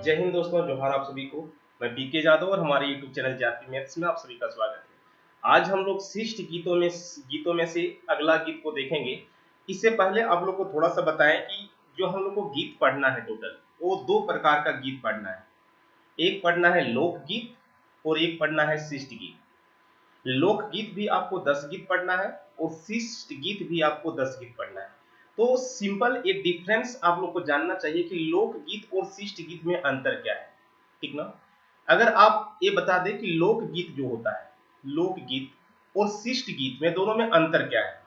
जय हिंद दोस्तों, जोहार आप सभी को। मैं पीके यादव और हमारे यूट्यूब चैनल जेआरपी मैथ्स में आप सभी का स्वागत है। आज हम लोग शिष्ट गीतों में से अगला गीत को देखेंगे। इससे पहले आप लोग को थोड़ा सा बताएं कि जो हम लोग को गीत पढ़ना है टोटल, वो दो प्रकार का गीत पढ़ना है। एक पढ़ना है लोकगीत और एक पढ़ना है शिष्ट गीत। लोकगीत भी आपको 10 गीत पढ़ना है और शिष्ट गीत भी आपको 10 गीत पढ़ना है। तो सिंपल ये डिफरेंस आप लोग को जानना चाहिए कि लोकगीत और शिष्ट गीत में अंतर क्या है, ठीक ना। अगर आप ये बता दें कि लोकगीत जो होता है, लोकगीत और शिष्ट गीत में दोनों में अंतर क्या है।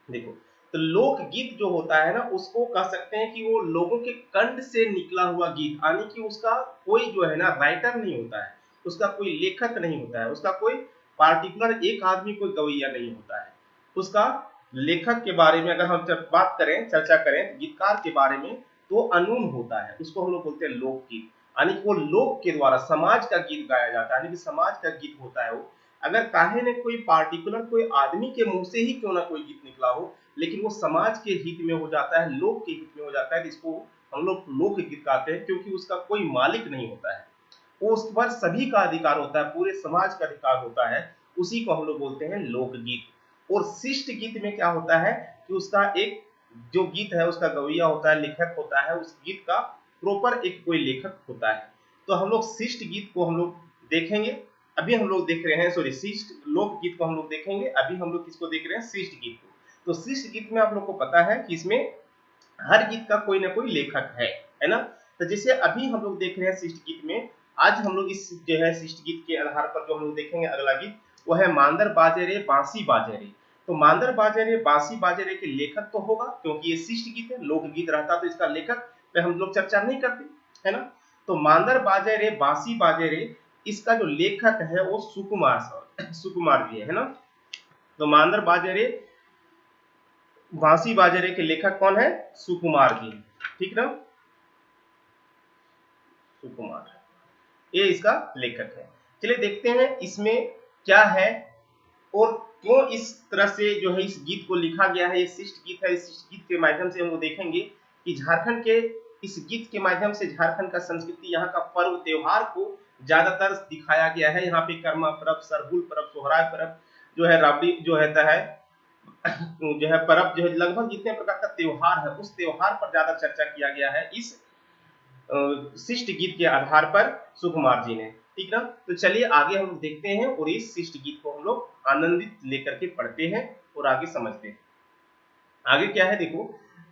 देखो, तो लोकगीत जो होता है ना, उसको कह सकते हैं कि वो लोगों के कंठ से निकला हुआ गीत, यानी कि उसका कोई जो है ना राइटर नहीं होता है, उसका कोई लेखक नहीं होता है, उसका कोई पार्टिकुलर एक आदमी कोई गवैया नहीं होता है। उसका लेखक के बारे में अगर हम बात करें, चर्चा करें गीतकार के बारे में, तो अनून होता है, उसको हम लोग बोलते हैं लोकगीत। यानी कि वो लोक के द्वारा समाज का गीत गाया जाता है, यानी कि समाज का गीत होता है वो। अगर काहे ने कोई पार्टिकुलर कोई आदमी के मुंह से ही क्यों ना कोई गीत निकला हो, लेकिन वो समाज के हित में हो जाता है, लोक के हित में हो जाता है, जिसको हम लोग लोकगीत कहते हैं, क्योंकि उसका कोई मालिक नहीं होता है, वो उस पर सभी का अधिकार होता है, पूरे समाज का अधिकार होता है, उसी को हम लोग बोलते हैं लोकगीत। और शिष्ट गीत में क्या होता है कि उसका एक जो गीत है उसका गवैया होता है, लेखक होता है, उस गीत का प्रॉपर एक कोई लेखक होता है। तो हम लोग शिष्ट गीत को हम लोग देखेंगे। अभी हम लोग देख रहे हैं, सॉरी, शिष्ट लोकगीत को हम लोग देखेंगे। अभी हम लोग किसको देख रहे हैं? शिष्ट गीत को। तो शिष्ट गीत में आप लोग को पता है कि इसमें हर गीत का कोई ना कोई लेखक है ना। तो जैसे अभी हम लोग देख रहे हैं शिष्ट गीत में, आज हम लोग इस जो है शिष्ट गीत के आधार पर जो हम लोग देखेंगे अगला गीत, वो है मांदर बाजे रे बांसी बाजे रे। तो मांदर बाजे रे बांसी बाजे रे के लेखक तो होगा, क्योंकि ये शिष्ट गीत है, लोकगीत रहता तो इसका लेखक पे हम लोग चर्चा नहीं करते, है ना। तो मांदर बाजे रे बांसी बाजे रे, इसका जो लेखक है वो सुकुमार जी है ना। तो मांदर बाजे रे बांसी बाजे रे के लेखक कौन है? सुकुमार जी, ठीक ना, सुकुमार, ये इसका लेखक है। चलिए देखते हैं इसमें क्या है और क्यों इस तरह से जो है इस गीत को लिखा गया है। ये शिष्ट गीत है। इस शिष्ट गीत के माध्यम से हम लोग देखेंगे कि झारखंड के इस गीत के माध्यम से झारखंड का संस्कृति, यहाँ का पर्व त्योहार को ज्यादातर दिखाया गया है। यहाँ पे कर्मा पर्व, सरहुल पर्व, सोहराय पर्व जो है, राबड़ी जो रहता है, जो है पर्व, जो है लगभग जितने प्रकार का त्योहार है, उस त्योहार पर ज्यादा चर्चा किया गया है इस शिष्ट गीत के आधार पर सुकुमार जी ने, ठीक ना। तो चलिए आगे हम देखते हैं और इस शिष्ट गीत को हम लोग आनंदित लेकर के पढ़ते हैं और आगे समझते हैं। आगे क्या है देखो,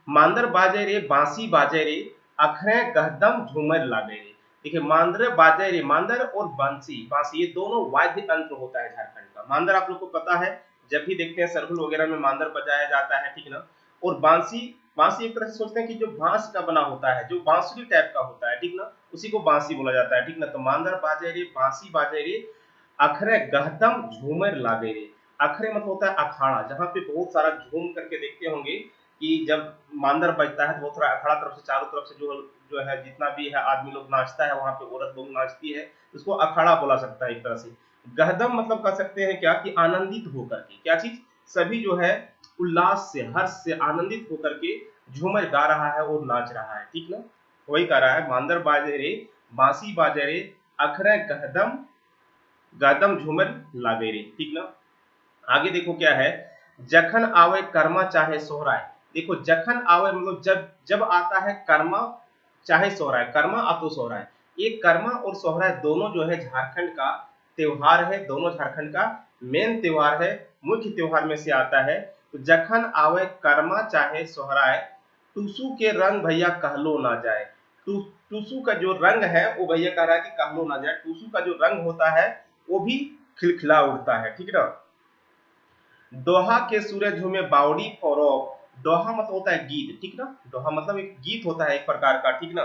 मांदर बाजे रे बांसी बाजे रे, अखरे गहदम झूमर लागे रे। देखिए, मांदर बाजे रे, मांदर और बांसी, बांसी ये दोनों वाद्य यंत्र होता है झारखंड का। मांदर आप लोग को पता है, जब भी देखते हैं सरहुल वगैरह में मांदर बजाया जाता है, ठीक ना। और बांसी, बांसी एक तरह से सोचते हैं कि जो बांस का बना होता है, जो बांसुरी टाइप का होता है, ठीक ना, उसी को बांसी बोला जाता है, ठीक ना। तो मांदर बाजे रे बांसी बाजे रे, अखरे गहदम झूमर लागे रे। अखरे मतलब होता है अखाड़ा, जहाँ पे बहुत सारा झूम करके देखते होंगे कि जब मांदर बजता है तो बहुत सारा अखाड़ा तरफ से, चारों तरफ से जो है जितना भी है आदमी लोग नाचता है, वहां पे औरत लोग नाचती है, उसको अखाड़ा बोला सकता है एक तरह से। गहदम मतलब कह सकते हैं क्या कि आनंदित होकर के, क्या चीज, सभी जो है उल्लास से, हर्ष से आनंदित होकर के झूमर गा रहा है और नाच रहा है, ठीक ना। वही कह रहा है, मांदर बाजे रे बांसी बाजे रे, अखरे गहदम गहदम झूमर लागे रे, ठीक ना। आगे देखो क्या है, जखन आवे कर्मा चाहे सोहराय। देखो, जखन आवे मतलब जब जब आता है कर्मा चाहे सोहराय, कर्मा अतो सोहराय। ये कर्मा और सोहराय दोनों जो है झारखंड का त्योहार है, दोनों झारखंड का मेन त्योहार है, मुख्य त्योहार में से आता है। तो जखन आवे कर्मा चाहे सोहराय, टूसू के रंग भैया कहलो ना जाए। टूसू का जो रंग है वो भैया कह रहा है कि कहलो ना जाए। टूसू का जो रंग होता है वो भी खिलखिला उठता है, ठीक ना। दोहा के सूरज झूमे बावड़ी फौरो। दोहा मतलब होता है गीत, ठीक ना। दोहा मतलब एक गीत होता है एक प्रकार का, ठीक ना,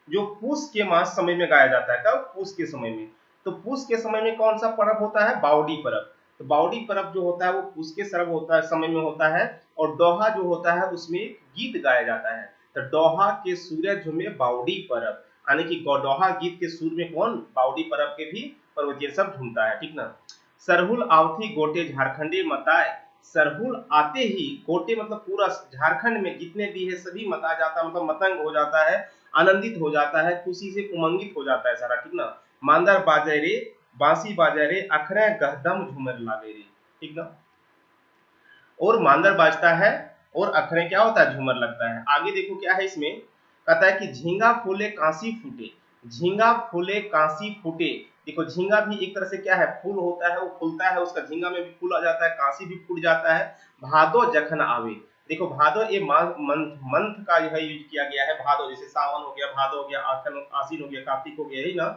जो पूस के मास समय में गाया जाता है। कब? पूस के समय में। तो पूस के समय में कौन सा पर्व होता है? बावड़ी पर्व। तो बावड़ी पर्व जो होता है वो पूस के सर्व होता है, समय में होता है। और दोहा जो होता है उसमें गीत गाया जाता है। तो दोहा के सूरज झूमे बावड़ी पर्व, यानी कि दोहा गीत के सुर में कौन? बावड़ी पर्व के भी पर्वतीय सब झूमता है, ठीक ना। सरहुल आवथी गोटे झारखंडी मताए, सरहुल आते ही कोटे मतलब पूरा झारखंड में जितने भी है सभी मता जाता, मतलब मतंग हो जाता है, आनंदित हो जाता है, खुशी से उमंगित हो जाता है सारा, ठीक ना। मांदर बाजे रे, बांसी बाजे रे, अखरे गहदम झूमर लागे रे, ठीक ना। और मांदर बाजता है और अखरे क्या होता है, झूमर लगता है। आगे देखो क्या है इसमें, कहता है कि झींगा फूले कांसी फूटे, झींगा फूले कांसी फूटे। देखो झींगा भी एक तरह से क्या है, फूल होता है, वो फूलता है, उसका झींगा में भी फूल आ जाता है, कांसी भी फूट जाता है। भादो जखन आवे, देखो भादो ये मंथ का जो है यूज किया गया है। भादो जैसे सावन हो गया, भादो हो गया, आखन आसीन हो गया, कार्तिक हो गया, है ना।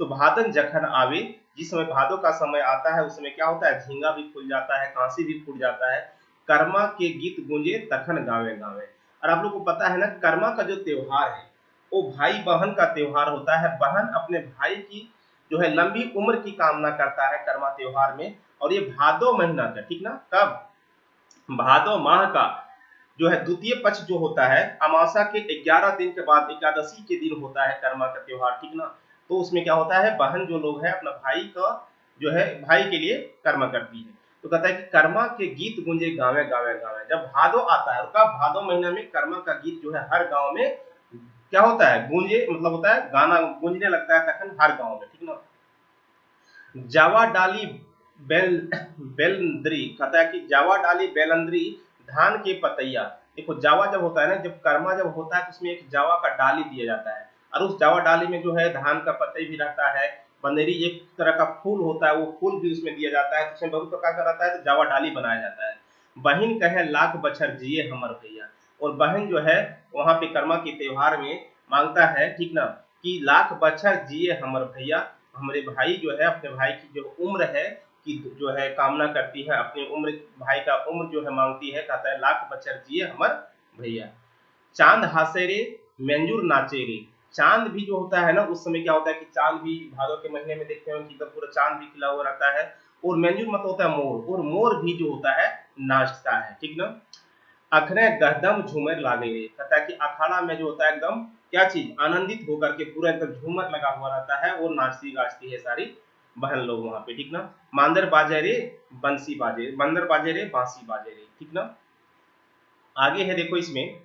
तो भादन जखन आवे, जिस समय भादो का समय आता है उस समय क्या होता है, झींगा भी फूल जाता है, कांसी भी फूट जाता है। कर्मा के गीत गूंजे तखन गावे गावे। और आप लोग को पता है ना, कर्मा का जो त्योहार है वो भाई बहन का त्योहार होता है। बहन अपने भाई की जो है लंबी उम्र की कामना करता है कर्मा त्योहार में। और ये भादो महीना का, ठीक ना, कब, भादो माह का जो है द्वितीय पक्ष जो होता है, अमावस्या के 11 दिन के बाद एकादशी के दिन होता है कर्मा का त्योहार, ठीक ना। तो उसमें क्या होता है, बहन जो लोग है अपना भाई का जो है भाई के लिए कर्म करती है। तो कहता है कि कर्मा के गीत गूंजे गावे गावे गावे। जब भादो आता है, और कब, भादो महीना में कर्मा का गीत जो है हर गांव में क्या होता है, गूंजे, मतलब होता है गाना गूंजने लगता है तखन हर गांव में, ठीक ना। जावा डाली बेल बेलंद्री, कहता है कि जावा डाली बेलंद्री, धान के पतैया। देखो जावा जब होता है ना, जब कर्मा जब होता है तो उसमें एक जावा का डाली दिया जाता है, और उस जावा डाली में जो है धान का पतई भी रहता है, बंदेरी एक तरह का फूल होता है, वो फूल भी उसमें दिया जाता है, तो उसमें बहुत प्रकार का रहता है, तो जावा डाली बनाया जाता है। बहन कहे लाख बछर जिए हमर भैया, और बहन जो है वहां पे कर्मा के त्योहार में मांगता है, ठीक ना, कि लाख बछर जिए हमर भैया, हमारे भाई जो है अपने भाई की जो उम्र है कि जो है कामना करती है, अपनी उम्र, भाई का उम्र जो है मांगती है, कहता है लाख बछर जिए हमर भैया। चांद हासे रे, मेंजूर नाचे रे। चांद भी जो होता है ना, उस समय क्या होता है कि चांद भी भादों के महीने में देखते हैं कि एकदम पूरा चांद भी खिला हुआ रहता है। और मेंजूर मतलब होता है मोर, और मोर भी जो होता है नाचता है, ठीक ना। अखरे गहदम झूमर लागे हुए, कहता है कि अखाड़ा में जो होता है एकदम क्या चीज, आनंदित होकर के पूरा एकदम झूमर लगा हुआ रहता है, और नाचती गाजती है सारी बहन लोग वहां पे, ठीक ना। मांदर बाजे रे, बंसी बाजे, बंदर बाजे रे, बांसी बाजे रे, ठीक ना। आगे है देखो इसमें,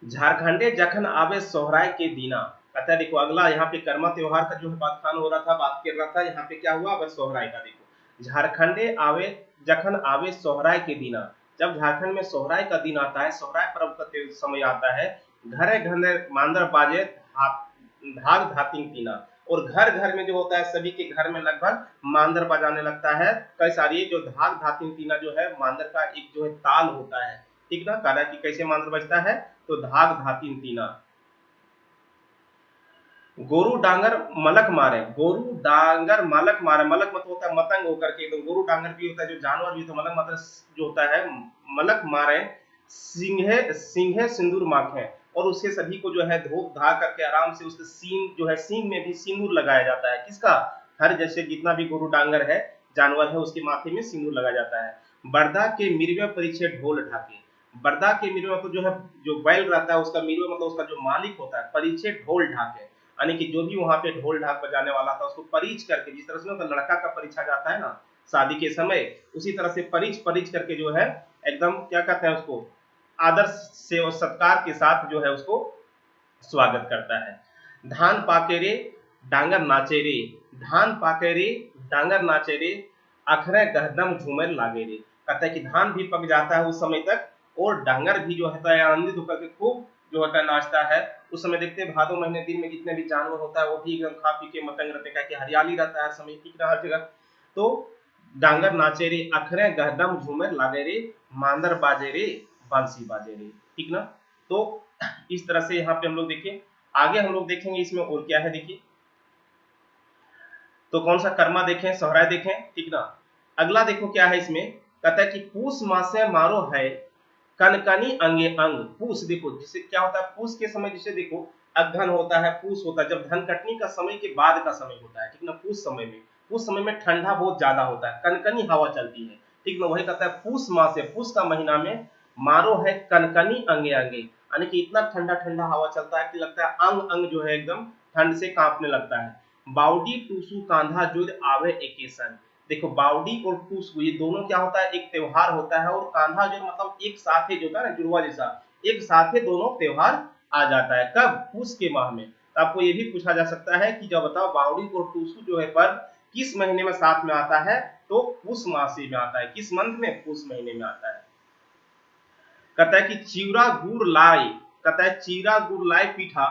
झारखंडे जखन आवे सोहराय के दीना। कहता है देखो अगला यहाँ पे कर्मा त्योहार का जो है बात खान हो रहा था, बात कर रहा था, यहाँ पे क्या हुआ, अब सोहराय का देखो। झारखंडे आवे जखन आवे सोहराय के दीना, जब झारखंड में सोहराय का दिन आता है, सोहराय पर्व का समय आता है, घरे घरे मांदर बाजे धाग धातिंग तीना। और घर घर में जो होता है, सभी के घर में लगभग मांदर बजाने लगता है। कई सारी जो धाग धातिंग तीना जो है मांदर का एक जो है ताल होता है, ठीक ना। कहा कि कैसे मांदर बजता है, तो धाग धातिन तीना। गोरु डांगर मलक मारे, गोरु डांगर मलक मारे, मलक मतलब होता है मतंग होकर के, तो गोरु डांगर भी होता है जो जानवर भी होता है, मलक मतलब जो होता है मलक मारे, सिंहे सिंहे सिंदूर माखे। और उससे सभी को जो है धोख धा करके आराम से उसके सींग जो है, सींग में भी सिंदूर लगाया जाता है, किसका, हर जैसे जितना भी गोरु डांगर है जानवर है उसके माथे में सिंदूर लगाया जाता है। बरदा के मिरवे परिचय ढोल ढाके, बरदा के मिरवे मतलब जो है जो बैल रहता है उसका मिरवे मतलब उसका जो मालिक होता है, परिचय ढोल ढाके, यानी कि जो भी वहां पे ढोल ढाक बजाने वाला था उसको परिच करके, जिस तरह से तो लड़का का परिछा जाता है ना शादी के समय, उसी तरह से परिच परिच करके जो है एकदम क्या कहते हैं उसको, आदर से और सत्कार के साथ जो है उसको स्वागत करता है। धान पाके रे, डांगर नाचे रे, धान पाके रे, डांगर नाचे रे, अखरे गहदम झूमर लागे रे। कहता है कि धान भी पक जाता है उस समय तक, और डांगर भी जो है आनंदित होकर के खूब जो होता है नाचता है। उस समय देखते हैं भादो महीने दिन में जितने भी जानवर होता है वो भी एकदम खा पी के मतंग रहते हैं, कि हरियाली रहता है हर समय, ठीक ना, हर जगह। तो डांगर नाचे रे, अखरे गहदम झूमर लागे रे, मांदर बाजे रे, बांसी बाजे रे, ठीक ना। तो इस तरह से यहाँ पे हम लोग देखिए, आगे हम लोग देखेंगे इसमें और क्या है देखिए। तो कौन सा कर्मा देखें, सोहराय देखें, ठीक ना। अगला देखो क्या है इसमें, कहता है कि पूस मासे मारो है, कनकनी अंगे अंग। पूस देखो जिसे क्या होता है, पूस के समय जिसे देखो अगहन होता है, पूस होता है, जब धन कटनी का समय के बाद का समय होता है, ठीक ना। पूस समय में, पूस समय में ठंडा बहुत ज्यादा होता है, कनकनी हवा चलती है, ठीक ना। वही कहता है पूस माह से, पूस का महीना में मारो है कनकनी अंगे अंगे, यानी कि इतना ठंडा ठंडा हवा चलता है कि लगता है अंग अंग जो है एकदम ठंड से कांपने लगता है। बाउडी टूसू कांधा जुद आवे एकेसन, देखो बावड़ी और टूसू ये दोनों क्या होता है, एक त्योहार होता है, और कान्हा जो मतलब एक साथ जो होता है ना, जुड़वा जैसा, एक साथ दोनों त्योहार आ जाता है। कब? पूस के माह में। तो आपको ये भी पूछा जा सकता है कि जब बताओ बावड़ी और टूसू जो है पर्व किस महीने में साथ में आता है, तो पूस मासी में आता है। किस मंथ में? पूस महीने में आता है। कहता है कि चिवरा गुड़ लाई, कहता है चीरा गुड़ लाई पीठा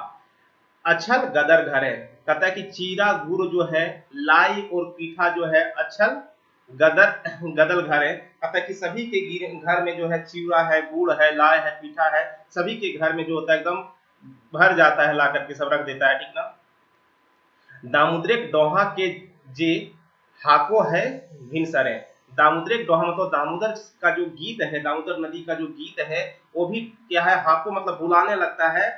अछल गदर घर है। कहता है कि चीरा गुड़ जो है, लाई और पीठा जो है अछल गदर गदल घर है। कहता है कि सभी के घर में जो है चिवड़ा है, गुड़ है, लाई है, पीठा है, सभी के घर में जो होता है एकदम भर जाता है, ला करके सब रख देता है, ठीक ना। दामुद्रिक दोहा के जे हाको है भिनसरे। दामुद्रिक दोहा मतलब दामोदर का जो गीत है, दामोदर नदी का जो गीत है, वो भी क्या है, हाको मतलब बुलाने लगता है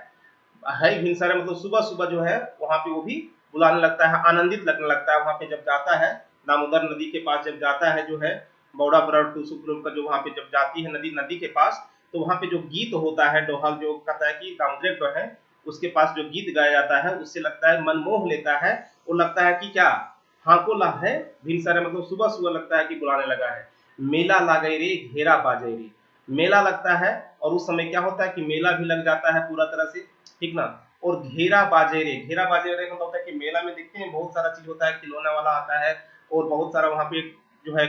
भिनसरे मतलब सुबह सुबह जो है वहां पे वो भी बुलाने लगता है, आनंदित लगने लगता है। वहां पे जब जाता है, दामोदर नदी के पास जब जाता है जो है, बौड़ा बरड़ टूसू का जो वहां पे जब जाती है नदी के पास, तो वहां पे जो गीत होता है दोहा, जो कहता है कि दामोदर जो है उसके पास जो गीत गाया जाता है, उससे लगता है मन मोह लेता है। वो लगता है कि क्या, हाकोला है भिनसरे मतलब सुबह सुबह लगता है कि बुलाने लगा है। मेला लागई रे घेरा बाजई रे, मेला लगता है, और उस समय क्या होता है कि मेला भी लग जाता है पूरा तरह से, ठीक ना। और घेरा बाजेरे, घेरा बाजेरे मतलब होता है कि मेला में देखते हैं बहुत सारा चीज होता है, खिलौना वाला आता है, और बहुत सारा वहां पे जो है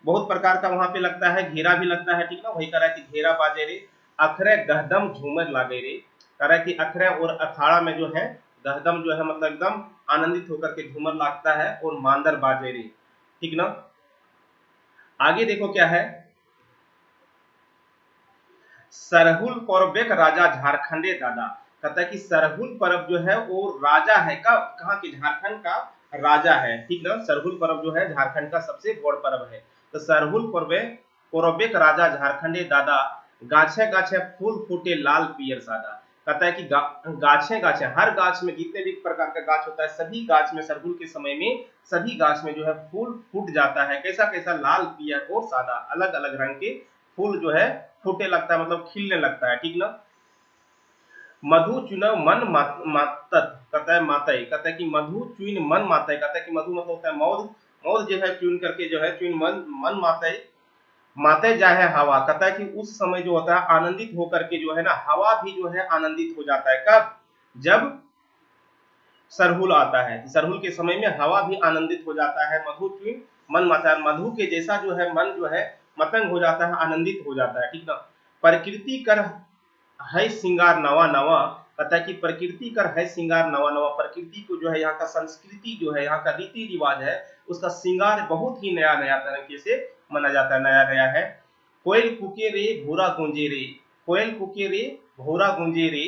बहुत प्रकार का वहां पे लगता है, घेरा भी लगता है, ठीक ना। वही कह रहा है कि घेरा बाजेरे अखरे गहदम झूमर लागे रे। कह रहा है कि अखरे और अखाड़ा में जो है गहदम जो है मतलब एकदम आनंदित होकर के झूमर लागता है, और मांदर बाजेरे, ठीक ना। आगे देखो क्या है, सरहुल पर्व राजा झारखंडे दादा। कहता है कि सरहुल पर्व जो है वो राजा है, कब, कहाँ के, झारखंड का राजा है, ठीक ना। सरहुल पर्व जो है झारखंड का सबसे बड़ पर्व है। तो सरहुल पर्व राजा झारखंडे दादा गाछे गाछे फूल फूटे लाल पियर सादा। कहता है कि गाछे गाछे, हर गाछ में जितने भी प्रकार का गाछ होता है, सभी गाछ में सरहुल के समय में सभी गाछ में जो है फूल फूट जाता है। कैसा कैसा? लाल पियर और सादा, अलग अलग रंग के फूल जो है फूटे लगता है, मतलब खिलने लगता है, ठीक ना। मधु चुनव मन मातत, कहता है मातई, कहता है कि मधु चुन मन मातई। कहता है कि मधु मतलब होता है मौध, मौध जो है चुन करके जो है चुन मन मातई, माते जाए हवा। कहता है कि उस समय जो होता है आनंदित होकर के जो है ना, हवा भी जो है आनंदित हो जाता है। कब? जब सरहुल आता है, सरहुल के समय में हवा भी आनंदित हो जाता है। मधु चुन मन माता, मधु के जैसा जो है मन जो है मतंग हो जाता है, आनंदित हो जाता है, ठीक ना। प्रकृति कर है श्रृंगार नवा नवा। कहता है कि प्रकृति कर है श्रृंगार नवा नवा, प्रकृति को जो है यहाँ का संस्कृति जो है, यहाँ का रीति रिवाज है, उसका श्रृंगार बहुत ही नया नया तरीके से माना जाता है, नया नया है। कोयल कुके रे भोरा गूंजे रे, कोयल कुके रे भोरा गूंजे रे।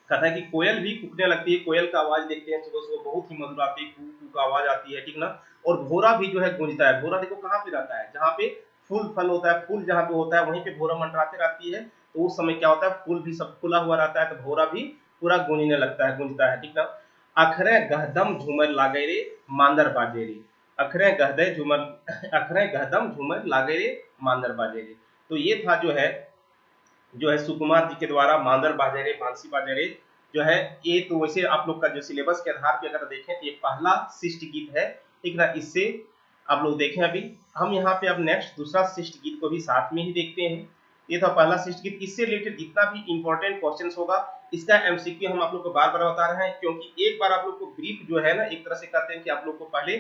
कहता है कि कोयल भी कूकने लगती है, कोयल का आवाज देखते हैं सुबह सुबह बहुत ही मधुर आती है, कू कू का आवाज आती है, ठीक ना। और भोरा भी जो है गूंजता है। भोरा देखो कहाँ पे रहता है, जहाँ पे फूल फल होता है, फूल जहाँ पे होता है वहीं पे भोरा मंडराती रहती है। तो उस समय क्या होता है, फूल भी सब खुला हुआ रहता है, तो भोरा भी पूरा गूंजने लगता है, गूंजता है, ठीक ना। अखरे गहदम झूमर लागे रे मांदर बाजे रे, अखरे गहदे झूमर अखरे गहदम झूमर लागे रे मांदर बाजे रे। तो ये था जो है सुकुमार जी के द्वारा मांदर बाजेरे बांसी बाजेरे जो है। ये तो वैसे आप लोग का जो सिलेबस के आधार पे अगर देखें तो ये पहला शिष्ट गीत है, ठीक ना। इससे आप लोग देखें, अभी हम यहाँ पे अब नेक्स्ट दूसरा शिष्ट गीत को भी साथ में ही देखते हैं। ये था पहला शिष्ट गीत। इससे रिलेटेड जितना भी इंपॉर्टेंट क्वेश्चन होगा इसका एमसीक्यू हम आप लोग को बार बार बता रहे हैं, क्योंकि एक बार आप लोग को ब्रीफ जो है ना, एक तरह से कहते हैं कि आप लोग को पहले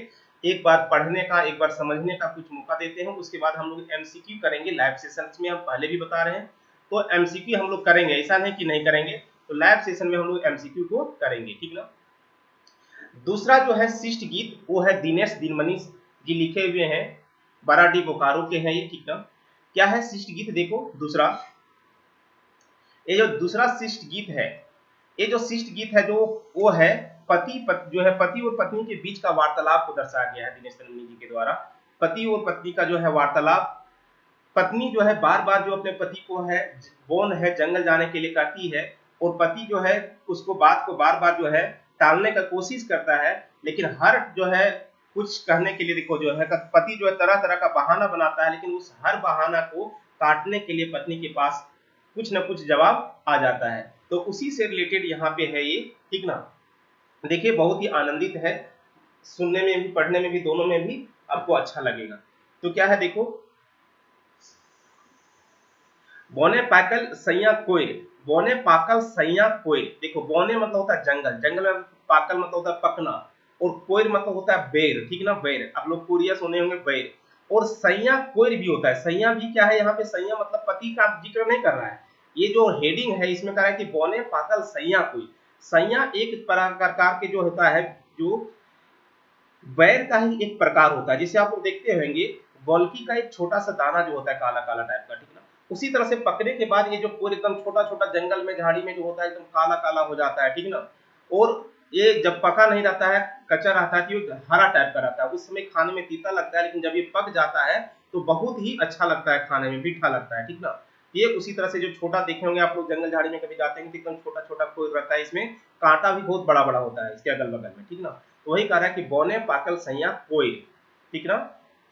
एक बार पढ़ने का, एक बार समझने का कुछ मौका देते हैं, उसके बाद हम लोग एमसीक्यू करेंगे लाइव सेशंस में। हम पहले भी बता रहे हैं, तो एमसीक्यू हम लोग करेंगे, ऐसा नहीं कि नहीं करेंगे। तो लाइव सेशन में हम लोग एमसीक्यू को करेंगे, ठीक ना। दूसरा जो है शिष्ट गीत वो है दिनेश दिनमणि जी लिखे हुए हैं, बाराडी बोकारो के हैं ये, ठीक ना। क्या है शिष्ट गीत, देखो दूसरा, ये जो दूसरा शिष्ट गीत है, ये जो शिष्ट गीत है जो वो है जो है पति और पत्नी के बीच का वार्तालाप को दर्शाया गया है दिनेश दिनमणि जी के द्वारा। पति और पत्नी का जो है वार्तालाप, पत्नी जो है बार बार जो अपने पति को है वन है जंगल जाने के लिए कहती है, और पति जो है उसको बात को बार बार जो है टालने का कोशिश करता है, लेकिन हर जो है कुछ कहने के लिए देखो जो है पति जो है तरह तरह का बहाना बनाता है, लेकिन उस हर बहाना को काटने के लिए पत्नी के पास कुछ न कुछ जवाब आ जाता है। तो उसी से रिलेटेड यहाँ पे है ये, ठीक ना। देखिए बहुत ही आनंदित है, सुनने में भी पढ़ने में भी दोनों में भी आपको अच्छा लगेगा। तो क्या है देखो, बोने पाकल सैया कोयर, बोने पाकल सैया कोयर। देखो बोने मतलब होता है जंगल, जंगल में पाकल मतलब होता है पकना, और कोयर मतलब होता है बेर, ठीक ना, बेर। आप लोग कोरिया सुने होंगे, बेर। और सैया कोयर भी होता है। सैया भी क्या है, यहाँ पे सैया मतलब पति का जिक्र नहीं कर रहा है। ये जो हेडिंग है इसमें कह रहा है कि बोने पाकल सैया कोई। सैया एक प्रकार के जो होता है, जो बैर का ही एक प्रकार होता है। जिसे आप लोग देखते होंगे गोलकी का एक छोटा सा दाना जो होता है काला काला टाइप का, ठीक ना, उसी तरह से पकने के बाद ये जो पूरे एकदम छोटा छोटा जंगल में झाड़ी में जो होता है एकदम काला काला हो जाता है, ठीक ना। और ये जब पका नहीं रहता है, कच्चा रहता है, तो हरा टाइप का रहता है, उस समय खाने में तीता लगता है, लेकिन जब ये पक जाता है तो बहुत ही अच्छा लगता है, खाने में मीठा लगता है, ठीक ना। ये उसी तरह से जो छोटा देखे होंगे आप लोग जंगल झाड़ी में कभी जाते हैं तो एकदम छोटा छोटा कोई रहता है, इसमें कांटा भी बहुत बड़ा बड़ा होता है इसके अगल बगल में, ठीक ना। तो वही कह रहा है कि बोने पाकल सैया कोयर, ठीक ना।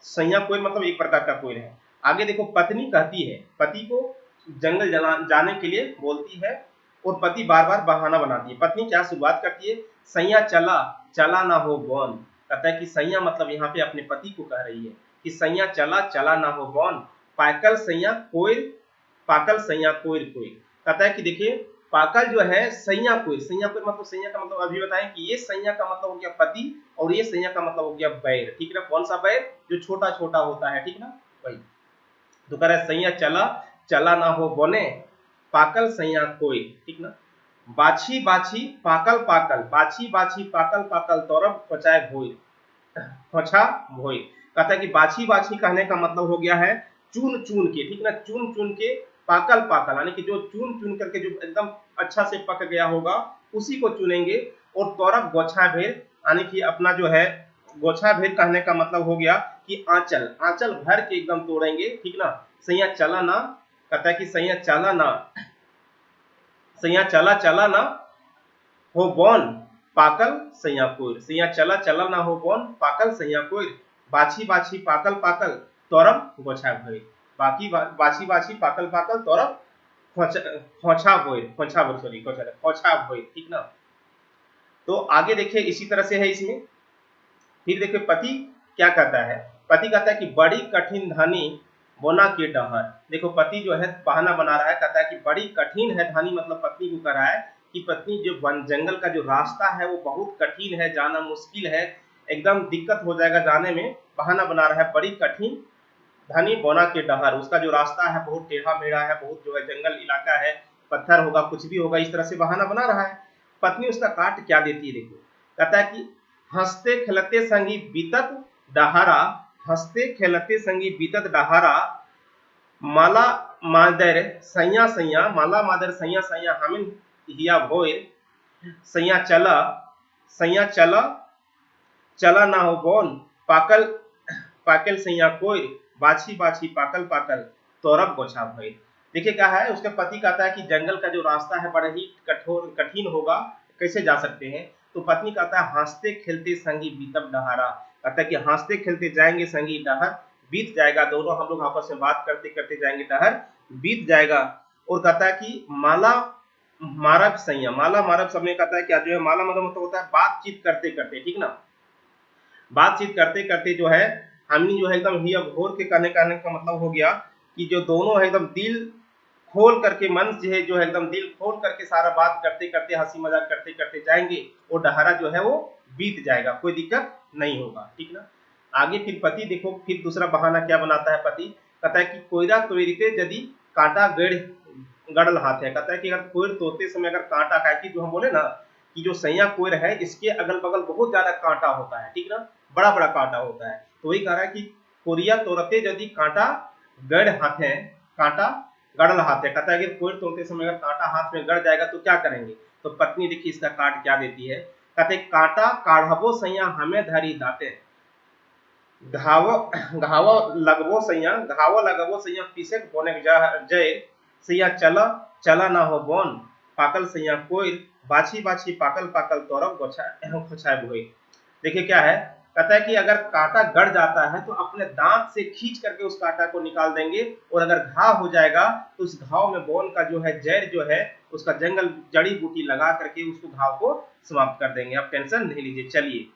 सैया कोयर मतलब एक प्रकार का कोयर है। आगे देखो, पत्नी कहती है, पति को जंगल जाने के लिए बोलती है, और पति बार बार बहाना बनाती है। पत्नी क्या शुरुआत करती है, सैया चला चला ना हो बौन। कहता है कि सैया मतलब यहाँ पे अपने पति को कह रही है कि सैया चला चला ना हो बौन, पाकल सैया कोयर, पाकल सैया कोयर कोयर। कहता है कि देखिए, पाकल जो है सैया कोयर, सैया कोयर मतलब, सैया का मतलब अभी बताएं कि ये सैया का मतलब हो गया पति, और ये सैया का मतलब हो गया बैर, ठीक ना। कौन सा बैर, जो छोटा छोटा होता है, ठीक ना, वही। तो कह रहा है सैया चला चला ना हो बोने, पाकल सैया कोई, ठीक ना। बाछी बाछी पाकल पाकल, बाछी बाछी पाकल पाकल तौरब खोचाए भोई, खोचा भोई। कहता है कि बाछी बाछी कहने का मतलब हो गया है चुन चुन के, ठीक ना, चुन चुन के, पाकल पाकल यानी कि जो चुन चुन करके जो एकदम अच्छा से पक गया होगा उसी को चुनेंगे। और तौरब गोछा भेर यानी कि अपना जो है गोछा भेर कहने का मतलब हो गया कि आंचल, आंचल भर के एकदम तोड़ेंगे, ठीक ना। सैया चला ना, कहता है कि सैया चला ना, सैया चला चला ना हो बौन, पाकल सैया कोयर। सैया चला चला ना हो बौन, पाकल सैया कोयर। बाछी बाछी पाकल पाकल तौरब गोछा भोई, बाकी बाछी बाछी पाकल पाकल तौरब खोछा भोई, खोछा भोई, सॉरी खोछा भोई, ठीक ना। तो आगे देखिए इसी तरह से है इसमें। फिर देखिए पति क्या कहता है, पति कहता है कि बड़ी कठिन धानी बोना के डहर। देखो पति जो है बहाना बना रहा है, कहता है कि बड़ी कठिन है, धानी मतलब पत्नी को कह रहा है कि पत्नी जो वन जंगल का जो रास्ता है वो बहुत कठिन है, जाना मुश्किल है, एकदम दिक्कत हो जाएगा जाने में। बहाना बना रहा है बड़ी कठिन धानी बोना के डहर, उसका जो रास्ता है बहुत टेढ़ा मेढ़ा है, बहुत जो है जंगल इलाका है, पत्थर होगा कुछ भी होगा, इस तरह से बहाना बना रहा है। पत्नी उसका काट क्या देती है देखो, कहता है कि हंसते खेलते संगी बीतत डहारा, हंसते खेलते संगी बीतत डहारा, माला मादर सैया सैया, माला मादर सैया सैया हमिन हिया भोर, सैया चला, सैया चला चला ना हो बोन, पाकल पाकल सैया कोई, बाछी बाछी पाकल पाकल तौरब गोछा भोर। देखिए क्या है, उसके पति कहता है कि जंगल का जो रास्ता है बड़ा ही कठोर कठिन होगा, कैसे जा सकते हैं। तो पत्नी कहता है हंसते खेलते संगी बीतब डहारा, कहता है कि हंसते खेलते जाएंगे संगी डहर, बीत जाएगा, दोनों हम लोग आपस में बात करते करते जाएंगे, डहर बीत जाएगा। और कहता है कि माला मारब सैया, माला मारब समय कहता है क्या जो है माला मतलब होता है बातचीत करते करते, ठीक ना, बातचीत करते करते जो है हमने जो है एकदम हिया घोर के कहने का मतलब हो गया कि जो दोनों है एकदम दिल खोल करके, मन जो है एकदम दिल खोल करके सारा बात करते करते हंसी मजाक करते करते जाएंगे, और डहारा जो है वो बीत जाएगा, कोई दिक्कत नहीं होगा, ठीक ना। आगे फिर पति देखो, फिर दूसरा बहाना क्या बनाता है पति, कहता है कि कोयरा तोड़ते यदि कांटा गड़ल हाथ है। कहता है कि अगर कोयर तोड़ते समय अगर कांटा का, कि जो हम बोले ना कि जो सैया कोयर है इसके अगल बगल बहुत ज्यादा कांटा होता है, ठीक ना, बड़ा बड़ा कांटा होता है। तो वही कह रहा है कि कोरिया तोड़ते यदि कांटा गड़ हाथ है, कांटा गड़ल हाथ है। कहता है कि कोयर तोड़ते समय अगर कांटा हाथ में गड़ जाएगा तो क्या करेंगे। तो पत्नी देखिए इसका काट क्या देती है, कहते कांटा काढ़बो सैया हमें धरी दाते, घाव घाव लगबो सैया, घाव लगबो सैया पीसे बोने जय, सैया चला चला ना हो बोन, पाकल सैया कोई, बाछी बाछी पाकल पाकल तौरब खोछाए भोई। देखिए क्या है, कहता है कि अगर कांटा गड़ जाता है तो अपने दांत से खींच करके उस कांटा को निकाल देंगे, और अगर घाव हो जाएगा तो उस घाव में बोन का जो है जड़ जो है उसका जंगल जड़ी बूटी लगा करके उसको घाव को समाप्त कर देंगे। आप टेंशन नहीं लीजिए। चलिए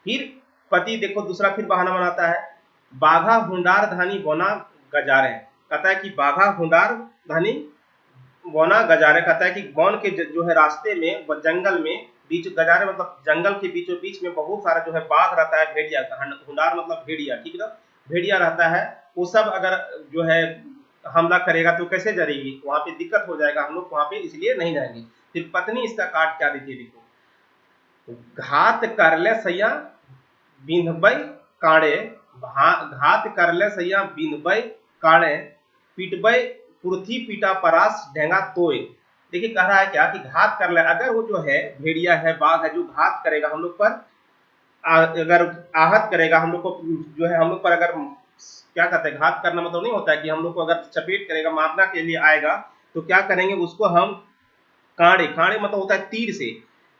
फिर पति देखो दूसरा फिर बहाना बनाता है, बाघा हुंडार धानी बोना गजारे, कहता है कि बाघा हुंडार धानी बोना गजारे, कहता है कि वन के जो है रास्ते में जंगल में बीच, गजारे मतलब जंगल के बीचों बीच में बहुत सारा जो है बाघ रहता है, भेड़िया, हुंडार मतलब भेड़िया, ठीक ना, भेड़िया रहता है, वो सब अगर जो है हमला करेगा तो कैसे जरेगी, वहां पे दिक्कत हो जाएगा, हम लोग वहां पे इसलिए नहीं जाएंगे। फिर पत्नी इसका काट क्या देती है, देखो, घात करले सैया बिंधबै काड़े, घात करले सैया बिंधबै काड़े, पिटबै कुर्थी पीटा परास ढेंगा तोय। देखिए कह रहा है क्या कि घात कर ले, अगर वो जो है भेड़िया है, बाघ है, जो घात करेगा हम लोग पर, अगर आहत करेगा हम लोग को, जो है हम लोग पर अगर क्या कहते हैं, घात करना मतलब नहीं होता है कि हम लोग को अगर चपेट करेगा, मारना के लिए आएगा, तो क्या करेंगे, उसको हम काड़े, काड़े मतलब होता है तीर से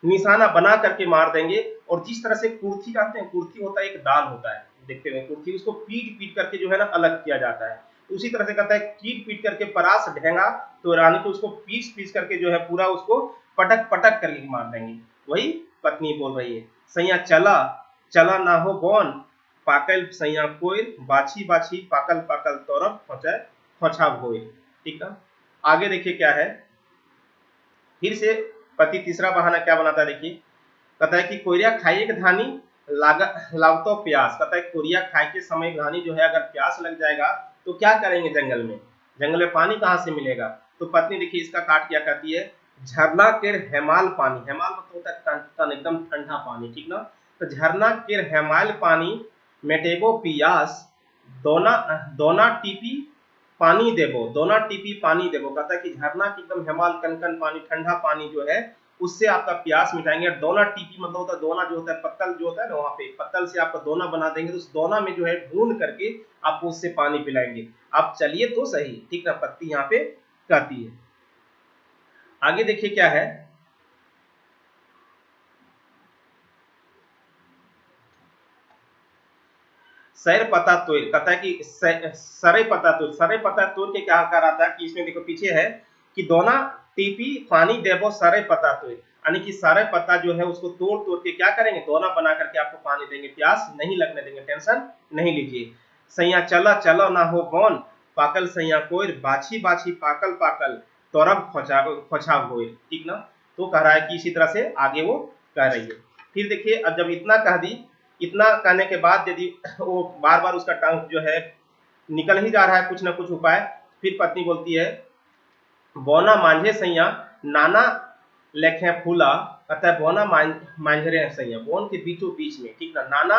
निशाना बना करके मार देंगे। और जिस तरह से कुर्थी, जानते हैं कुर्थी होता है एक दाल होता है, देखते हुए कुर्थी, उसको पीट पीट करके जो है ना अलग किया जाता है, उसी तरह से कहता है पीट पीट करके परास ढेंगा, तो रानी को उसको पीस पीस करके जो है पूरा उसको पटक पटक करके मार देंगे। वही पत्नी बोल रही है, सैया चला चला ना हो बौन, पाकल सैया कोयल, बाछी बाछी पाकल पाकल तौरब खोचा भोय। ठीक है, आगे देखिए क्या है, फिर से पति तीसरा बहाना क्या बनाता है, देखिए, कहता है कि कोरिया खाइए के धानी लागतो प्यास, कहता है कोरिया खाए के समय धानी जो है अगर प्यास लग जाएगा तो क्या करेंगे, जंगल में पानी कहाँ से मिलेगा। तो पत्नी देखिए इसका काट क्या कहती है, झरना के हेमाल पानी, हेमाल मतलब होता है एकदम ठंडा पानी, ठीक ना, तो झरना के हेमाल पानी मेटेबो पियास, दोना दोना टीपी पानी देबो, दोना टीपी पानी देबो, कहता है कि झरना की एकदम हेमाल कनकन पानी, ठंडा पानी जो है उससे आपका प्यास मिटाएंगे। दोना टीपी मतलब होता है, दोना जो होता है पत्तल जो होता है ना, वहां पे पत्तल से आपका दोना बना देंगे, तो उस दोना में जो है भून करके आपको उससे पानी पिलाएंगे, आप चलिए तो सही, ठीक ना, पत्ती यहाँ पे कहती है। आगे देखिए क्या है, सैर पता तोड़, कहता है कि सरे पता तोड़, सरे पता तोड़ के क्या कर रहा था कि इसमें देखो पीछे है कि दोना टीपी पानी देबो सरे पता तोड़, यानी कि सारे पत्ता जो है उसको तोड़ तोड़ के क्या करेंगे, दोना बना करके आपको पानी देंगे, प्यास नहीं लगने देंगे, टेंशन नहीं लीजिए। सैया चला चलो ना हो कौन, पाकल सैया कोई, बाछी बाछी पाकल पाकल तौरब खोछा होए, ठीक ना। तो कह रहा है कि इसी तरह से आगे वो कह रही है। फिर देखिए अब जब इतना कह दी, इतना कहने के बाद यदि वो बार बार उसका टंग जो है निकल ही जा रहा है कुछ ना कुछ उपाय, फिर पत्नी बोलती है, बोना मांझे सैया नाना लेखे फूला, कहता है बोना मांझरे सैया, बोन के बीचों बीच में, ठीक ना, नाना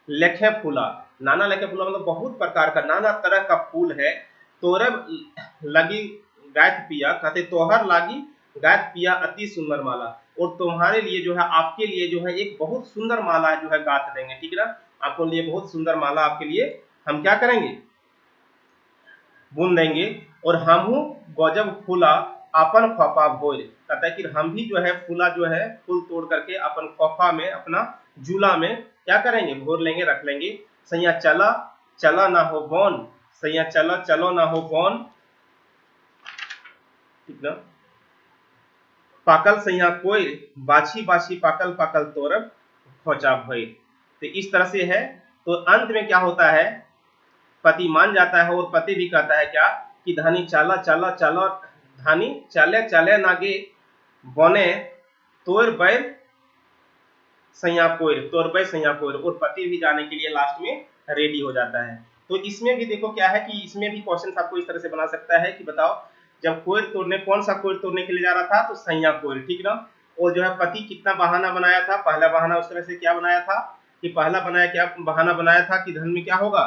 लेखे फूला, नाना लेखे फूला मतलब बहुत प्रकार का, नाना तरह का फूल है, तोरब लगी गायत पिया, कहते तोहर लागी गायत पिया अति सुंदर माला, और तुम्हारे लिए जो है, आपके लिए जो है एक बहुत सुंदर माला जो है गाथ देंगे, ठीक है ना, आपको लिए बहुत सुंदर माला आपके लिए हम क्या करेंगे, बुन देंगे। और हम गजब फूला अपन खफा भोज, कहता है कि हम भी जो है फूला जो है फूल तोड़ करके अपन खफा में, अपना झूला में क्या करेंगे, भोर लेंगे, रख लेंगे। सैया चला चला ना हो बौन, सैया चला चलो ना हो बौन, ठीक ना, पाकल सैया कोई, बाछी बाछी पाकल पाकल तोरब खोचा भोई। तो इस तरह से है। तो अंत में क्या होता है, पति मान जाता है और पति भी कहता है क्या कि धानी चाला चाला चाला, धानी चले चले नागे बने तोर बैर सैया कोर, तोर बैर सैया कोर, और पति भी जाने के लिए लास्ट में रेडी हो जाता है। तो इसमें भी देखो क्या है कि इसमें भी क्वेश्चन आपको इस तरह से बना सकता है कि बताओ, जब कोयर तोड़ने, कौन सा कोयर तोड़ने के लिए जा रहा था, तो सैया कोयर, ठीक ना, और जो है पति कितना बहाना बनाया था, पहला बहाना उस तरह से क्या बनाया था कि पहला बनाया क्या बहाना बनाया था कि धन में क्या होगा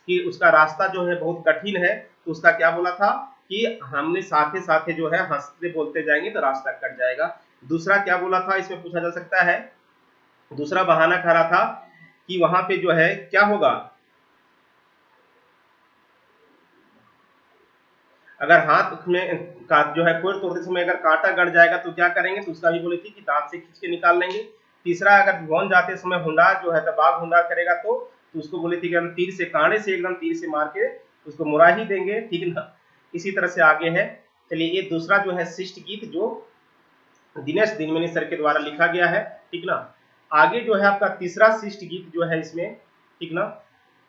कि उसका रास्ता जो है बहुत कठिन है, तो उसका क्या बोला था कि हमने साथे साथे जो है हंसते बोलते जाएंगे तो रास्ता कट जाएगा। दूसरा क्या बोला था, इसमें पूछा जा सकता है, दूसरा बहाना कह रहा था कि वहां पे जो है क्या होगा, अगर हाथ में का जो है कोर तोड़ते समय अगर कांटा गड़ जाएगा तो क्या करेंगे, तो उसका भी बोली थी कि दांत से खींच के निकाल लेंगे। तीसरा, अगर वन जाते समय हुंडार जो है तो बाघ हुंडार करेगा तो उसको बोली थी कि हम तीर से, कांटे से एकदम तीर से मार के उसको मुरा ही देंगे, ठीक ना। इसी तरह से आगे है। चलिए ये दूसरा जो है शिष्ट गीत जो दिनेश दिनमणि सर के द्वारा लिखा गया है, ठीक ना। आगे जो है आपका तीसरा शिष्ट गीत जो है इसमें, ठीक ना,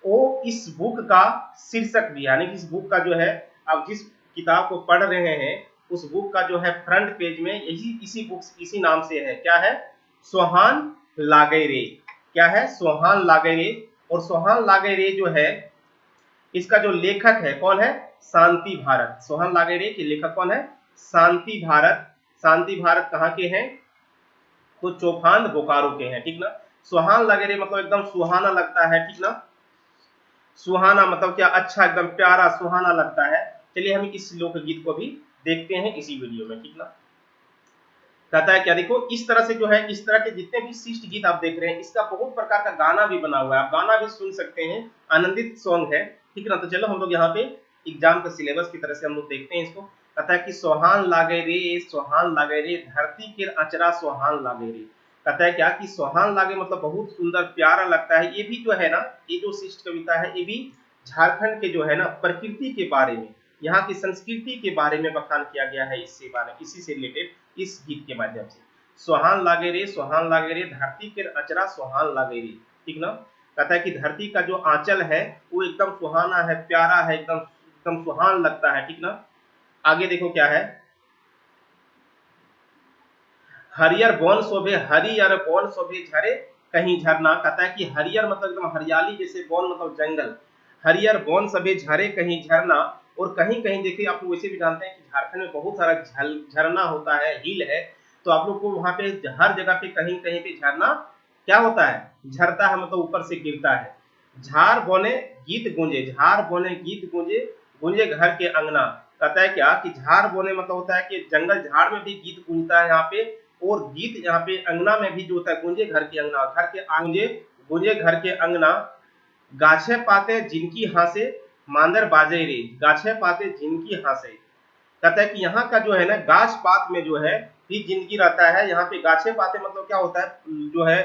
वो इस बुक का शीर्षक भी, यानी कि इस बुक का जो है, आप जिस किताब को पढ़ रहे हैं उस बुक का जो है फ्रंट पेज में यही इसी बुक इसी नाम से है, क्या है, सोहान लागे रे। क्या है, सोहान लागे रे। और सोहान लागे रे जो है इसका जो लेखक है कौन है, शांति भारत। सोहान लागे रे के लेखक कौन है, शांति भारत। शांति भारत कहाँ के हैं, तो चौफान बोकारो के हैं, ठीक ना। सुहान लगे रे मतलब एकदम सुहाना लगता है, ठीक ना। सुहाना मतलब क्या, अच्छा, एकदम प्यारा, सुहाना लगता है। चलिए हम इस लोकगीत को भी देखते हैं इसी वीडियो में, ठीक ना। कहता है क्या, देखो इस तरह से जो है, इस तरह के जितने भी शिष्ट गीत आप देख रहे हैं इसका बहुत प्रकार का गाना भी बना हुआ है, आप गाना भी सुन सकते हैं, आनंदित सॉन्ग है, ठीक ना। तो चलो हम लोग यहाँ पे एग्जाम के सिलेबस की तरह से हम लोग देखते हैं इसको। कहता है कि सोहान लागे रे, सोहान लागे रे, धरती के अचरा सोहान लागे रे। कहता है क्या कि सोहान लागे मतलब बहुत सुंदर प्यारा लगता है। ये भी जो है ना, ये जो शिष्ट कविता है ये भी झारखंड के जो है ना प्रकृति के बारे में, यहाँ की संस्कृति के बारे में बखान किया गया है, इससे बारे इसी से रिलेटेड इस गीत के माध्यम से। सोहान लागे रे, सोहान लागे रे, धरती के अचरा सोहान लागे रे, ठीक ना। कहता है कि धरती का जो आंचल है वो एकदम सुहाना है, प्यारा है, एकदम एकदम सुहान लगता है, ठीक ना। आगे देखो क्या है, हरियर बौन शोभे, हरियर बौन शोभे झरे कहीं झरना। कहता है कि हरियर मतलब एकदम हरियाली जैसे, बौन मतलब जंगल, हरियर बौन सभे झरे कहीं झरना। और कहीं कहीं देखिए, आप लोग वैसे भी जानते हैं कि झारखंड में बहुत सारा झरना होता है, हिल है, तो आप लोग को वहां पे हर जगह पे कहीं कहीं पे झरना क्या होता है, झरता है, मतलब ऊपर से गिरता है। झार बोने गीत गूंजे, झार बोने गीत गूंजे, गूंजे घर के अंगना। कहता है क्या कि झार बोने मतलब होता है कि जंगल झाड़ में भी गीत गूंजता है यहाँ पे, और गीत यहाँ पे अंगना में भी जो होता है, गूंजे घर के अंगना, घर के गूंजे, गूंजे घर के अंगना। गाछे पाते जिनकी हासे मांदर बाजे रे, गाछे पाते जिनकी हासे। कहता है कि यहाँ का जो है ना गाछ पात में जो है भी जिंदगी रहता है। यहाँ पे गाछे पाते मतलब क्या होता है, जो है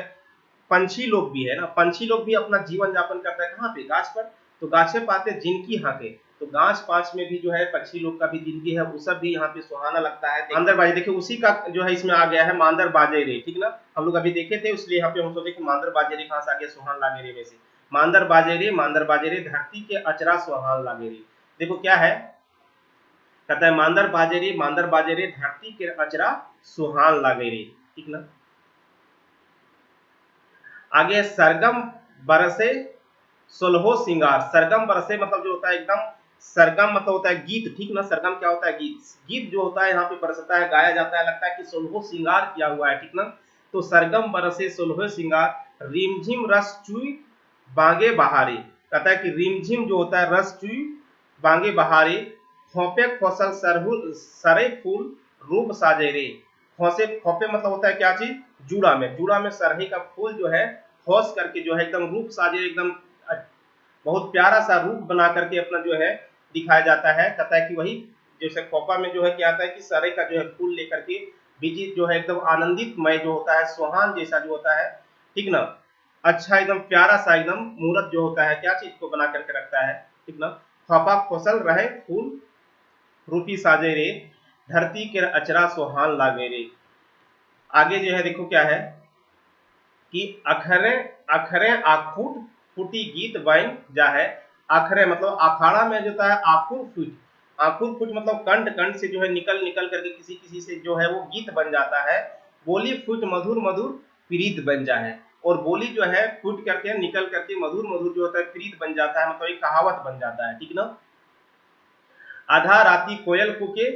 पंछी लोग भी है ना, पंछी लोग भी अपना जीवन यापन करता है कहाँ पे, गाछ पर। तो गाछे पाते जिनकी हाके, तो गाछ पाछ में भी जो है पक्षी लोग का भी जिंदगी है, वो सब भी यहाँ पे सुहाना लगता है। मांदर बाजे, देखिए उसी का जो है इसमें आ गया है मांदर बाजे रे, ठीक ना। हम लोग अभी देखे थे, इसलिए यहाँ पे हम सोचे कि मांदर बाजे रे कहाँ से आ गया, सुहान लागे रे में से। मांदर बाजे रे, मांदर बाजे रे, धरती के अचरा सुहान लागे रे। देखो क्या है, कहता है मांदर बाजे रे, मांदर बाजे रे, धरती के अचरा सुहान लागे रे, ठीक ना। आगे सरगम बरसे सोलहो सिंगार। सरगम बरसे मतलब जो होता है एकदम, सरगम मतलब होता है गीत, ठीक ना। सरगम क्या होता है, गीत। गीत जो होता है यहाँ पे बरसता है, गाया जाता है, लगता है कि सोलहो सिंगार किया हुआ है, ठीक ना। तो सरगम बरसे सोलहो सिंगार, रिमझिम रस चुई बांगे बहारे। कहता है कि रिमझिम जो होता है रस चुई बांगे बहारे, खोपे खोसल सरहुल सरे फूल रूप साजे रे। खोसे, खोपे मतलब होता है क्या चीज, जूड़ा में, जूड़ा में सरही का फूल जो है खोस करके जो है एकदम रूप साजे, एकदम बहुत प्यारा सा रूप बना करके अपना जो है दिखाया जाता है। कहता है कि वही जैसे खोपा में जो है क्या आता है कि सरे का जो है फूल लेकर के बीजी जो है एकदम आनंदित मय जो होता है, सुहान जैसा जो होता है, ठीक ना। अच्छा एकदम प्यारा सा एकदम मूर्त जो होता है, क्या चीज को बना करके रखता है, ठीक ना। खोपा खोसल रहे फूल रूपी साजे रे, धरती के अचरा सुहान लागे रे। आगे जो है देखो क्या है कि अखरे अखरे आखुट फूटी गीत बन जा है। अखरे मतलब अखाड़ा में जो होता है आखुर फूट, आखुर फूट मतलब कंठ, कंठ से जो है निकल निकल करके किसी किसी से जो है वो गीत बन जाता है। बोली फूट मधुर मधुर प्रीत बन जा है, और बोली जो है फूट करके निकल करके मधुर मधुर जो होता है प्रीत बन जाता है, मतलब एक कहावत बन जाता है, ठीक ना। आधा राती कोयल कुके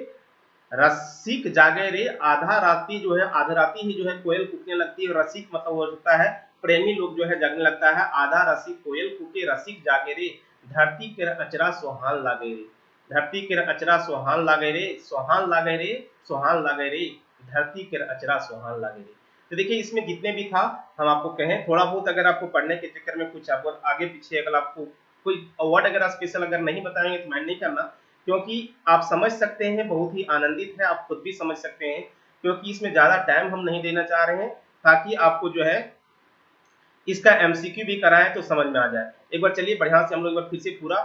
रसिक जागे रे। आधा राती जो है, आधा राती ही जो है कोयल कूकने लगती है, रसिक मतलब हो सकता है प्रेमी लोग जो है जगने लगता है। आधा रसिक कोयल कूके रसिक जागे रे, धरती के अचरा सुहान लागे रे, धरती के अचरा सुहान लागे रे, सुहान लागे रे, सुहान लागे रे, धरती के अचरा सुहान लागे रे। तो देखिए इसमें जितने भी था हम आपको कहें, थोड़ा बहुत अगर आपको पढ़ने के चक्कर में कुछ आपको आगे पीछे अगर आपको कोई वर्ड अगर स्पेशल अगर नहीं बताएंगे तो माइंड नहीं करना, क्योंकि आप समझ सकते हैं, बहुत ही आनंदित है, आप खुद भी समझ सकते हैं, क्योंकि इसमें ज्यादा टाइम हम नहीं देना चाह रहे हैं, ताकि आपको जो है इसका एमसीक्यू भी कराएं तो समझ में आ जाए। एक बार चलिए बढ़िया से हम लोग एक बार फिर से पूरा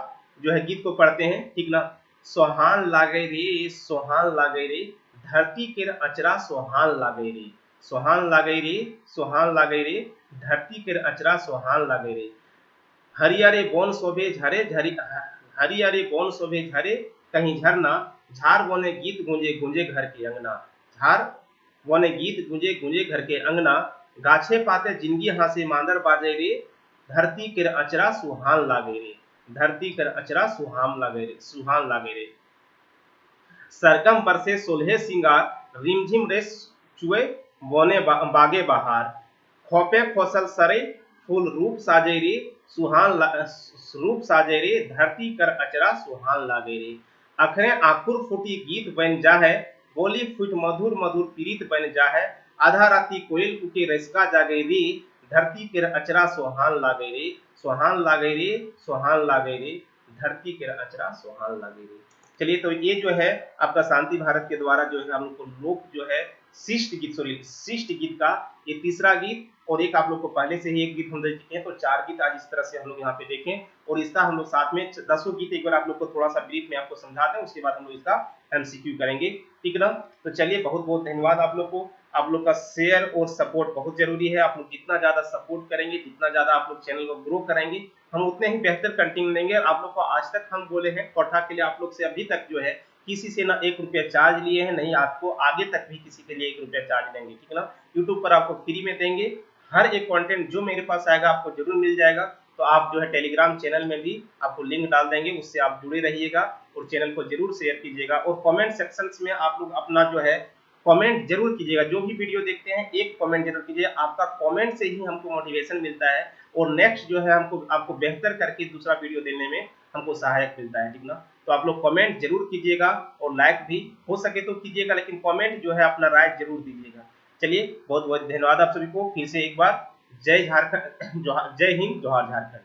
जो है गीत को पढ़ते हैं, ठीक ना। सोहान लागे रे, सोहान लागे रे, धरती के अचरा सोहान लागे रे, सुहान लागे रे, सुहान लागे रे, धरती के अचरा सुहान लागे रे। हरियारे बोन शोभे झरे झरी, हरियारे बोन शोभे झरे कहीं झरना, झार बने गीत गूंजे गूंजे घर के अंगना, झार बने गीत गूंजे गूंजे घर के अंगना, गाछे पाते जिंदगी हासे मांदर बाजे रे, धरती के अचरा सुहान लागे रे, धरती कर अचरा सुहाम लागे रे, सुहान लागे रे। सरगम बरसे सोलहे सिंगार, रिमझिम रे चुए बोने बागे बहार, खोपे खोसल सरे फूल रूप साजे रे, सुहान रूप साजे रे, धरती कर अचरा सुहान लागे रे। अखरे आखुर फूटी गीत बन जा है, बोली फुट मधुर मधुर पीड़ित बन जा है, आधा राती कोयल कुटी रसका जागे रे, धरती के अचरा सुहान लागे रे, सुहान लागे रे, सुहान लागे रे, धरती के अचरा सुहान लागे रे। चलिए, तो ये जो है आपका शांति भारत के द्वारा जो है हम लोग को लोक जो है शिष्ट गीत, सॉरी शिष्ट गीत का ये तीसरा गीत, और एक आप लोग को पहले से ही एक गीत हम देख चुके हैं, तो 4 गीत आज इस तरह से हम लोग यहाँ पे देखें, और इसका हम लोग साथ में 10 गीत एक बार आप लोग को थोड़ा सा ब्रीफ में आपको समझा दें, उसके बाद हम लोग इसका MCQ करेंगे, ठीक ना। तो चलिए, बहुत बहुत धन्यवाद आप लोग को। आप लोग का शेयर और सपोर्ट बहुत जरूरी है। आप लोग जितना ज्यादा सपोर्ट करेंगे, जितना ज्यादा आप लोग चैनल को ग्रो करेंगे, हम उतने ही बेहतर कंटेंट देंगे। आप लोग को आज तक हम बोले हैं कोठा के लिए आप लोग से अभी तक जो है किसी से ना 1 रुपया चार्ज लिए हैं, नहीं आपको आगे तक भी किसी के लिए 1 रुपया चार्ज देंगे, ठीक है ना। यूट्यूब पर आपको फ्री में देंगे, हर एक कंटेंट जो मेरे पास आएगा आपको जरूर मिल जाएगा। तो आप जो है टेलीग्राम चैनल में भी आपको लिंक डाल देंगे, उससे आप जुड़े रहिएगा और चैनल को जरूर शेयर कीजिएगा, और कमेंट सेक्शन में आप लोग अपना जो है कमेंट जरूर कीजिएगा। जो भी वीडियो देखते हैं एक कमेंट जरूर कीजिए, आपका कमेंट से ही हमको मोटिवेशन मिलता है, और नेक्स्ट जो है हमको आपको बेहतर करके दूसरा वीडियो देने में हमको सहायक मिलता है, ठीक ना। तो आप लोग कमेंट जरूर कीजिएगा, और लाइक भी हो सके तो कीजिएगा, लेकिन कमेंट जो है अपना राय जरूर दीजिएगा। चलिए, बहुत बहुत धन्यवाद आप सभी को फिर से एक बार। जय झारखंड, जय हिंद, जोहार झारखंड।